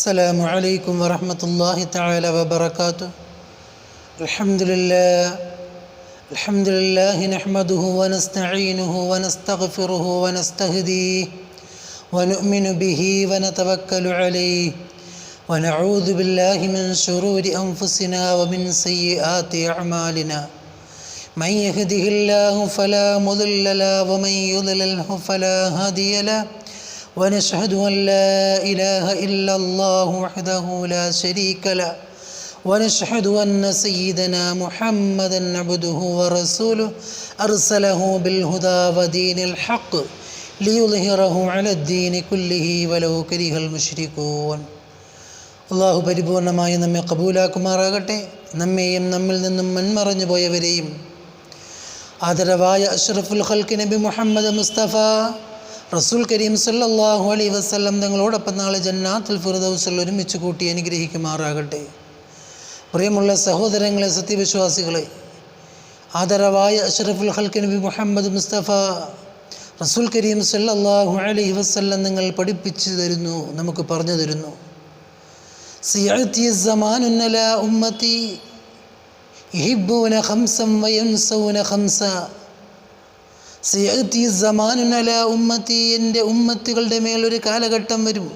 السلام عليكم ورحمة الله تعالى وبركاته. الحمد لله نحمده ونستعينه ونستغفره ونستهديه ونؤمن به ونتوكل عليه ونعوذ بالله من شرور أنفسنا ومن سيئات أعمالنا. من يهده الله فلا مضل له ومن يضلله فلا هادي له ونشهد أن لا إله إلا الله وحده لا شريك له ونشهد أن سيدنا محمدا عبده ورسوله أرسله بالهدى ودين الحق ليظهره على الدين كله ولو كره المشركون. അള്ളാഹു പരിപൂർണമായി നമ്മെ കബൂലാക്കുമാറാകട്ടെ. നമ്മെയും നമ്മിൽ നിന്നും മൺമറഞ്ഞു പോയവരെയും ആദരവായ അഷ്റഫുൽ ഖൽഖ് നബി മുഹമ്മദ് മുസ്തഫ റസൂൽ കരീം സല്ലല്ലാഹു അലൈഹി വസല്ലം തങ്ങളോടൊപ്പം നാളെ ജന്നാത്തുൽ ഫിർദൗസിൽ ഒരുമിച്ച് കൂട്ടി അനുഗ്രഹിക്കുമാറാകട്ടെ. പ്രിയമുള്ള സഹോദരങ്ങളെ, സത്യവിശ്വാസികളെ, ആദരവായ അഷ്റഫുൽ ഖൽഖ് നബി മുഹമ്മദ് മുസ്തഫ റസൂൽ കരീം സല്ലല്ലാഹു അലൈഹി വസല്ലം നിങ്ങൾ പഠിപ്പിച്ചു തരുന്നു, നമുക്ക് പറഞ്ഞു തരുന്നു. സിയഅതി സമാനുൻ അലാ ഉമ്മത്തി യുഹിബ്ബൂന ഖംസൻ വയൻസൗന ഖംസ. സിയഅതി സമാനുൻ അലാ ഉമ്മത്തി, എൻ്റെ ഉമ്മത്തുകളുടെ മേലൊരു കാലഘട്ടം വരും.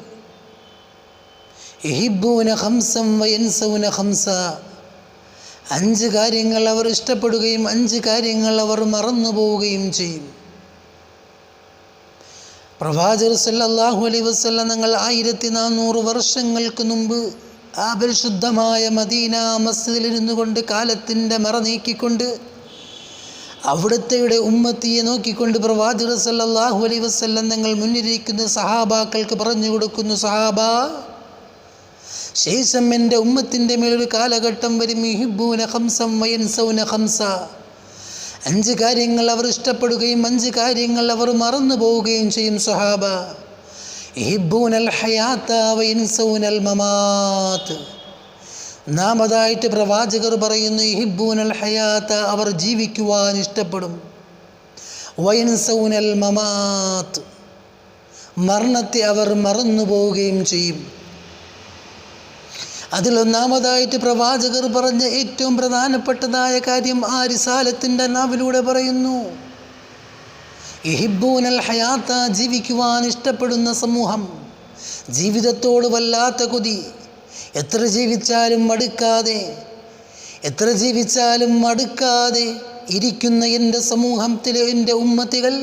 യുഹിബ്ബൂന ഖംസൻ വയൻസൗന ഖംസ. 5 കാര്യങ്ങൾ അവർ ഇഷ്ടപ്പെടുകയും 5 കാര്യങ്ങൾ അവർ മറന്നു പോവുകയും ചെയ്യും. പ്രവാചകർ സല്ലല്ലാഹു അലൈഹി വസല്ലം തങ്ങൾ 1400 വർഷങ്ങൾക്ക് മുമ്പ് ആ പരിശുദ്ധമായ മദീന മസ്ജിദിലിരുന്നു കൊണ്ട് കാലത്തിൻ്റെ മറ നീക്കിക്കൊണ്ട് അവിടുത്തെ ഉമ്മത്തിയെ നോക്കിക്കൊണ്ട് പ്രവാചകർ സല്ലല്ലാഹു അലൈഹി വസല്ലം തങ്ങൾ മുന്നിലിരിക്കുന്ന സഹാബാക്കൾക്ക് പറഞ്ഞു കൊടുക്കുന്നു, സഹാബാ, ശേഷം എൻ്റെ ഉമ്മത്തിൻ്റെ മേലൊരു കാലഘട്ടം വരും. യുഹിബ്ബൂന ഖംസൻ വയൻസൗന ഖംസ. 5 കാര്യങ്ങൾ അവർ ഇഷ്ടപ്പെടുകയും 5 കാര്യങ്ങൾ അവർ മറന്നു പോവുകയും ചെയ്യും. സഹാബ, യുഹിബ്ബൂനൽ ഹയാത വയൻസൗനൽ മമാത്. ഒന്നാമതായിട്ട് പ്രവാചകർ പറയുന്നു, യുഹിബ്ബൂനൽ ഹയാത, അവർ ജീവിക്കുവാൻ ഇഷ്ടപ്പെടും. വയൻസൗനൽ മമാത്, മരണത്തെ അവർ മറന്നു പോവുകയും ചെയ്യും. അതിലൊന്നാമതായിട്ട് പ്രവാചകർ പറഞ്ഞ ഏറ്റവും പ്രധാനപ്പെട്ടതായ കാര്യം ആ റിസാലത്തിൻ്റെ നാവിലൂടെ പറയുന്നു, യുഹിബ്ബൂനൽ ഹയാത, ജീവിക്കുവാൻ ഇഷ്ടപ്പെടുന്ന സമൂഹം, ജീവിതത്തോട് വല്ലാത്ത കൊതി, എത്ര ജീവിച്ചാലും മടുക്കാതെ ഇരിക്കുന്ന എൻ്റെ സമൂഹത്തിലെ എൻ്റെ ഉമ്മത്തികൾ,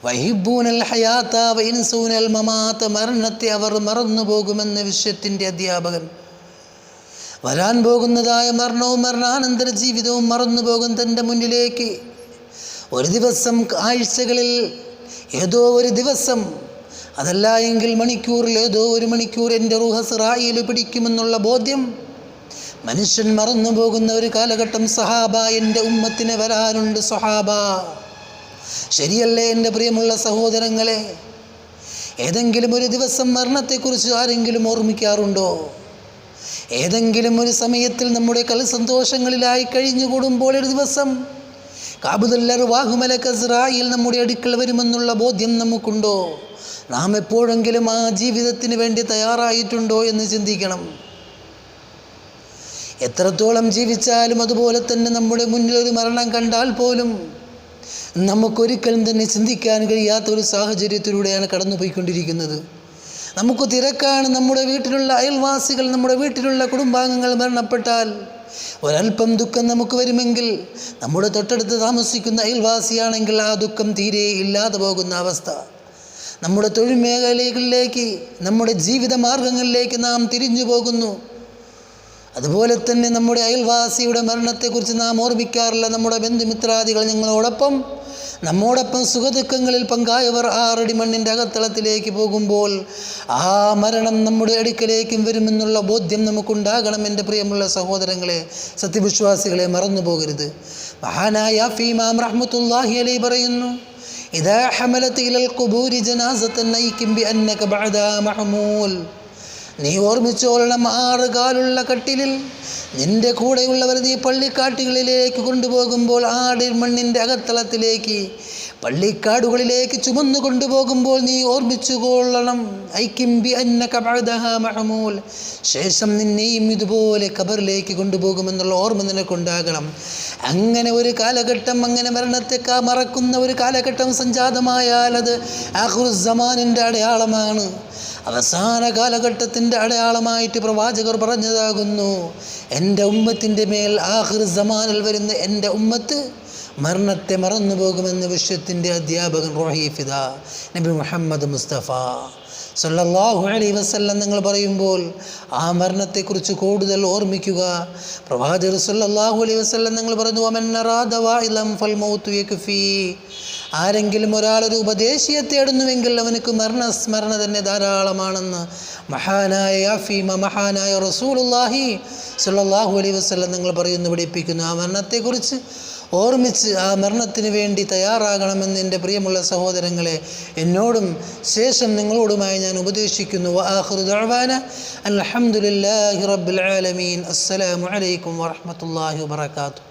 വഹിബ്ബൂനൽ ഹയാത വയൻസൗനൽ മമാത, മരണത്തെ അവർ മറന്നു പോകുമെന്ന വിശ്വത്തിൻ്റെ അധ്യാപകൻ. വരാൻ പോകുന്നതായ മരണവും മരണാനന്തര ജീവിതവും മറന്നു പോകും തൻ്റെ മുന്നിലേക്ക്. ഒരു ദിവസം, ആഴ്ചകളിൽ ഏതോ ഒരു ദിവസം, അതല്ല എങ്കിൽ മണിക്കൂറിൽ ഏതോ ഒരു മണിക്കൂർ എൻ്റെ റൂഹ് സിറായിൽ പിടിക്കുമെന്നുള്ള ബോധ്യം മനുഷ്യൻ മറന്നു പോകുന്ന ഒരു കാലഘട്ടം സഹാബ എൻ്റെ ഉമ്മത്തിന് വരാനുണ്ട്. സഹാബ, ശരിയല്ലേ എൻ്റെ പ്രിയമുള്ള സഹോദരങ്ങളെ? ഏതെങ്കിലും ഒരു ദിവസം മരണത്തെക്കുറിച്ച് ആരെങ്കിലും ഓർമ്മിക്കാറുണ്ടോ? ഏതെങ്കിലും ഒരു സമയത്തിൽ നമ്മുടെ സന്തോഷങ്ങളിലായി കഴിഞ്ഞുകൂടുമ്പോൾ ഒരു ദിവസം കാബുദുല്ലർവാഹുമലക്കസ്രായിൽ നമ്മുടെ അടുക്കൽ വരുമെന്നുള്ള ബോധ്യം നമുക്കുണ്ടോ? നാം എപ്പോഴെങ്കിലും ആ ജീവിതത്തിന് വേണ്ടി തയ്യാറായിട്ടുണ്ടോ എന്ന് ചിന്തിക്കണം. എത്രത്തോളം ജീവിച്ചാലും അതുപോലെ തന്നെ നമ്മുടെ മുന്നിൽ ഒരു മരണം കണ്ടാൽ പോലും നമുക്കൊരിക്കലും തന്നെ ചിന്തിക്കാൻ കഴിയാത്തൊരു സാഹചര്യത്തിലൂടെയാണ് കടന്നുപോയിക്കൊണ്ടിരിക്കുന്നത്. നമുക്ക് തിരക്കാണ്. നമ്മുടെ വീട്ടിലുള്ള അയൽവാസികൾ, നമ്മുടെ വീട്ടിലുള്ള കുടുംബാംഗങ്ങൾ മരണപ്പെട്ടാൽ ഒരൽപ്പം ദുഃഖം നമുക്ക് വരുമെങ്കിൽ നമ്മുടെ തൊട്ടടുത്ത് താമസിക്കുന്ന അയൽവാസിയാണെങ്കിൽ ആ ദുഃഖം തീരെ ഇല്ലാതെ പോകുന്ന അവസ്ഥ. നമ്മുടെ തൊഴിൽ മേഖലകളിലേക്ക്, നമ്മുടെ ജീവിത മാർഗങ്ങളിലേക്ക് നാം തിരിഞ്ഞു പോകുന്നു. അതുപോലെ തന്നെ നമ്മുടെ അയൽവാസിയുടെ മരണത്തെക്കുറിച്ച് നാം ഓർമ്മിക്കാറില്ല. നമ്മുടെ ബന്ധുമിത്രാദികൾ നമ്മോടൊപ്പം സുഖദുഃഖങ്ങളിൽ പങ്കായവർ 6 അടി മണ്ണിൻ്റെ അകത്തളത്തിലേക്ക് പോകുമ്പോൾ ആ മരണം നമ്മുടെ അടുക്കലേക്കും വരുമെന്നുള്ള ബോധ്യം നമുക്കുണ്ടാകണം. എൻ്റെ പ്രിയമുള്ള സഹോദരങ്ങളെ, സത്യവിശ്വാസികളെ, മറന്നു പോകരുത്. മഹാനായ ഇമാം റഹ്മത്തുള്ളാഹി അലൈഹി പറയുന്നു, ഇദാ ഹമലത ഇലൽ ഖുബൂരി ജനാസതൻ നൈകിം ബിഅന്നക ബഅദാ മഹ്മൂൽ. നീ ഓർമ്മിച്ചോളണം, 6 കാലുള്ള കട്ടിലിൽ നിന്റെ കൂടെയുള്ളവർ നീ പള്ളിക്കാട്ടുകളിലേക്ക് കൊണ്ടുപോകുമ്പോൾ, 6 മണ്ണിൻ്റെ അകത്തളത്തിലേക്ക് പള്ളിക്കാടുകളിലേക്ക് ചുമന്നു കൊണ്ടുപോകുമ്പോൾ നീ ഓർമ്മിച്ചുകൊള്ളണം, ഐക്കിം ബി അന്നക ബഅദഹാ മഹ്മൂൽ, ശേഷം നിന്നെയും ഇതുപോലെ ഖബറിലേക്ക് കൊണ്ടുപോകുമെന്നുള്ള ഓർമ്മ നിനക്കുണ്ടാകണം. അങ്ങനെ ഒരു കാലഘട്ടം, അങ്ങനെ മരണത്തെ മറക്കുന്ന ഒരു കാലഘട്ടം സംജാതമായാൽ അത് ആഖിറുസ്സമാനിൻ്റെ അടയാളമാണ്. അവസാന കാലഘട്ടത്തിൻ്റെ അടയാളമായിട്ട് പ്രവാചകർ പറഞ്ഞതാകുന്നു, എൻ്റെ ഉമ്മത്തിൻ്റെ മേൽ ആഖിറുസ്സമാനിൽ വരുന്ന എൻ്റെ ഉമ്മത്ത് മരണത്തെ മറന്നു പോകുമെന്ന് വിശ്വത്തിൻ്റെ അധ്യാപകൻ റൂഹി ഫിദാ നബി മുഹമ്മദ് മുസ്തഫ സല്ലല്ലാഹു അലൈഹി വസല്ലം നിങ്ങൾ പറയുമ്പോൾ ആ മരണത്തെക്കുറിച്ച് കൂടുതൽ ഓർമ്മിക്കുക. പ്രവാചകർ സല്ലല്ലാഹു അലൈഹി വസല്ലം നിങ്ങൾ പറഞ്ഞു, വമൻ അറാദ വാഇലം ഫൽ മൗതു യക്ഫി, ആരെങ്കിലും ഒരാളൊരു ഉപദേശിയെ തേടുന്നുവെങ്കിൽ അവനക്ക് മരണസ്മരണ തന്നെ ധാരാളമാണെന്ന് മഹാനായ റസൂലുള്ളാഹി സല്ലല്ലാഹു അലൈഹി വസല്ലം നിങ്ങൾ പറയുന്നു, പഠിപ്പിക്കുന്നു. ആ മരണത്തെക്കുറിച്ച് ഓർമ്മിച്ച് ആ മരണത്തിന് വേണ്ടി തയ്യാറാകണമെന്ന് എൻ്റെ പ്രിയമുള്ള സഹോദരങ്ങളെ എന്നോടും ശേഷം നിങ്ങളോടുമായി ഞാൻ ഉപദേശിക്കുന്നു. വആഖിറു ദഅവാന അൽഹംദുലില്ലാഹി റബ്ബിൽ ആലമീൻ. അസ്സലാമു അലൈക്കും വറഹ്മത്തുള്ളാഹി വബറകാതുഹു.